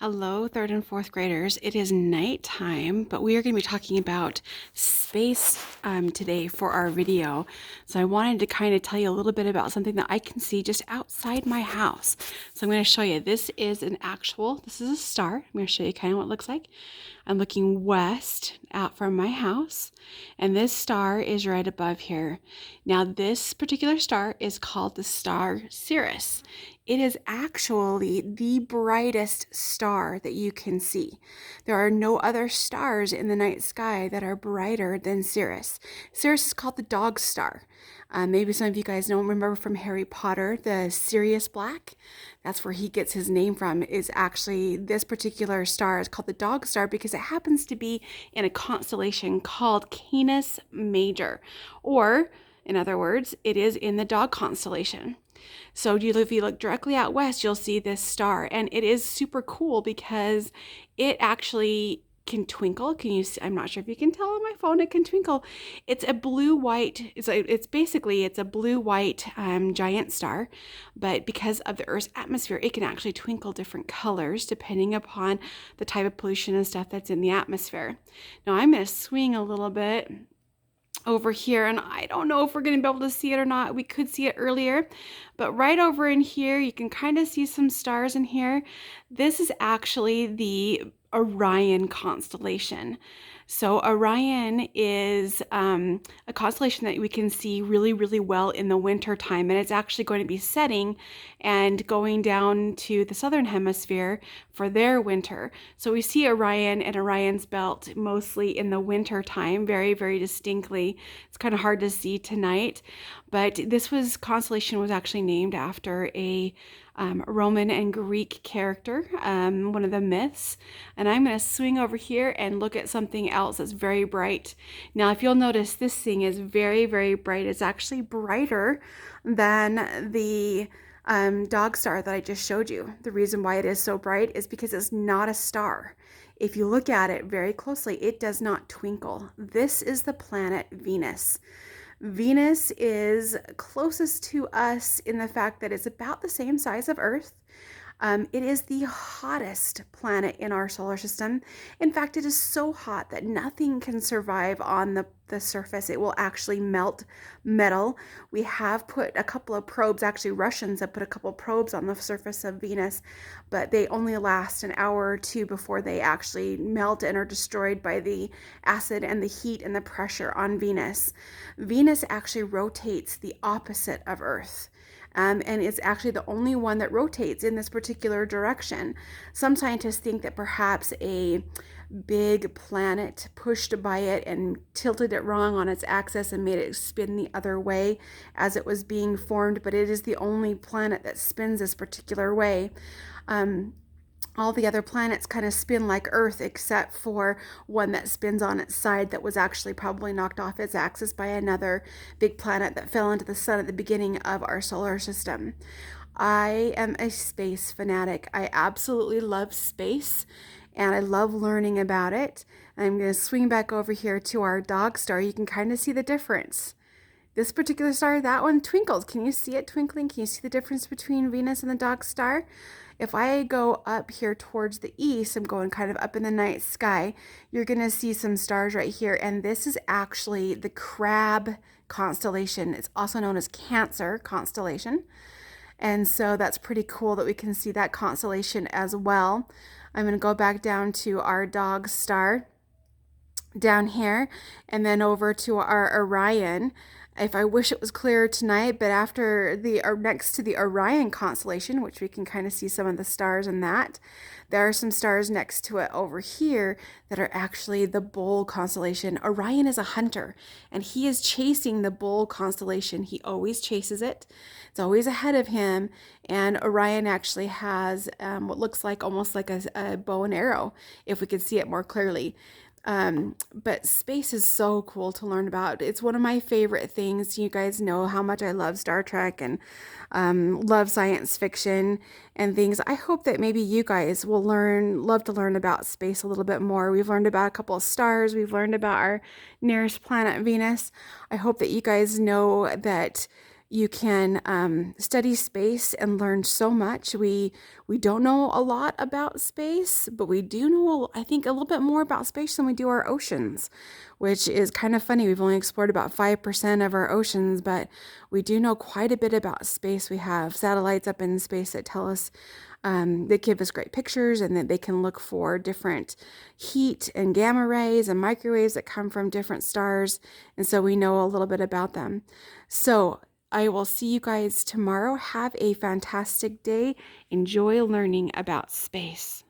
Hello, third and fourth graders. It is nighttime, but we are going to be talking about space today for our video. So I wanted to kind of tell you a little bit about something that I can see just outside my house. So I'm going to show you. This is this is a star. I'm going to show you kind of what it looks like. I'm looking west out from my house, and this star is right above here. Now, this particular star is called the star Sirius. It is actually the brightest star that you can see. There are no other stars in the night sky that are brighter than Sirius. Sirius is called the dog star. Maybe some of you guys don't remember from Harry Potter, the Sirius Black. That's where he gets his name from, is actually this particular star is called the dog star because it happens to be in a constellation called Canis Major, or in other words, it is in the dog constellation. So if you look directly out west, you'll see this star, and it is super cool because it actually can twinkle. Can you see? I'm not sure if you can tell on my phone. It can twinkle. It's a blue-white. It's a blue-white giant star, but because of the Earth's atmosphere, it can actually twinkle different colors depending upon the type of pollution and stuff that's in the atmosphere. Now I'm going to swing a little bit over here, and I don't know if we're going to be able to see it or not. We could see it earlier, but right over in here you can kind of see some stars in here. This is actually the Orion constellation. So Orion is a constellation that we can see really, really well in the winter time, and it's actually going to be setting and going down to the southern hemisphere for their winter. So we see Orion and Orion's belt mostly in the winter time, very, very distinctly. It's kind of hard to see tonight, but this constellation was actually named after a Roman and Greek character, one of the myths. And I'm going to swing over here and look at something else that's very bright. Now, if you'll notice, this thing is very, very bright. It's actually brighter than the dog star that I just showed you. The reason why it is so bright is because it's not a star. If you look at it very closely, it does not twinkle. This is the planet Venus. Venus is closest to us in the fact that it's about the same size of Earth. It is the hottest planet in our solar system. In fact, it is so hot that nothing can survive on the surface. It will actually melt metal. We have put a couple of probes, actually Russians have put a couple of probes on the surface of Venus, but they only last an hour or two before they actually melt and are destroyed by the acid and the heat and the pressure on Venus. Venus actually rotates the opposite of Earth. And it's actually the only one that rotates in this particular direction. Some scientists think that perhaps a big planet pushed by it and tilted it wrong on its axis and made it spin the other way as it was being formed, but it is the only planet that spins this particular way. All the other planets kind of spin like Earth, except for one that spins on its side that was actually probably knocked off its axis by another big planet that fell into the sun at the beginning of our solar system. I am a space fanatic. I absolutely love space, and I love learning about it. I'm going to swing back over here to our dog star. You can kind of see the difference. This particular star, that one twinkles. Can you see it twinkling? Can you see the difference between Venus and the dog star? If I go up here towards the east, I'm going kind of up in the night sky, you're going to see some stars right here. And this is actually the Crab constellation. It's also known as Cancer constellation. And so that's pretty cool that we can see that constellation as well. I'm going to go back down to our dog star down here and then over to our Orion. If I wish it was clearer tonight, but next to the Orion constellation, which we can kind of see some of the stars in that, there are some stars next to it over here that are actually the Bull constellation. Orion is a hunter, and he is chasing the Bull constellation. He always chases it. It's always ahead of him, and Orion actually has what looks like almost like a bow and arrow, if we could see it more clearly. But space is so cool to learn about. It's one of my favorite things. You guys know how much I love Star Trek and love science fiction and things. I hope that maybe you guys will love to learn about space a little bit more. We've learned about a couple of stars. We've learned about our nearest planet, Venus. I hope that you guys know that You can study space and learn so much. We don't know a lot about space, but we do know, I think, a little bit more about space than we do our oceans, which is kind of funny. We've only explored about 5% of our oceans, but we do know quite a bit about space. We have satellites up in space that tell us, they give us great pictures, and that they can look for different heat and gamma rays and microwaves that come from different stars. And so we know a little bit about them. So I will see you guys tomorrow. Have a fantastic day. Enjoy learning about space.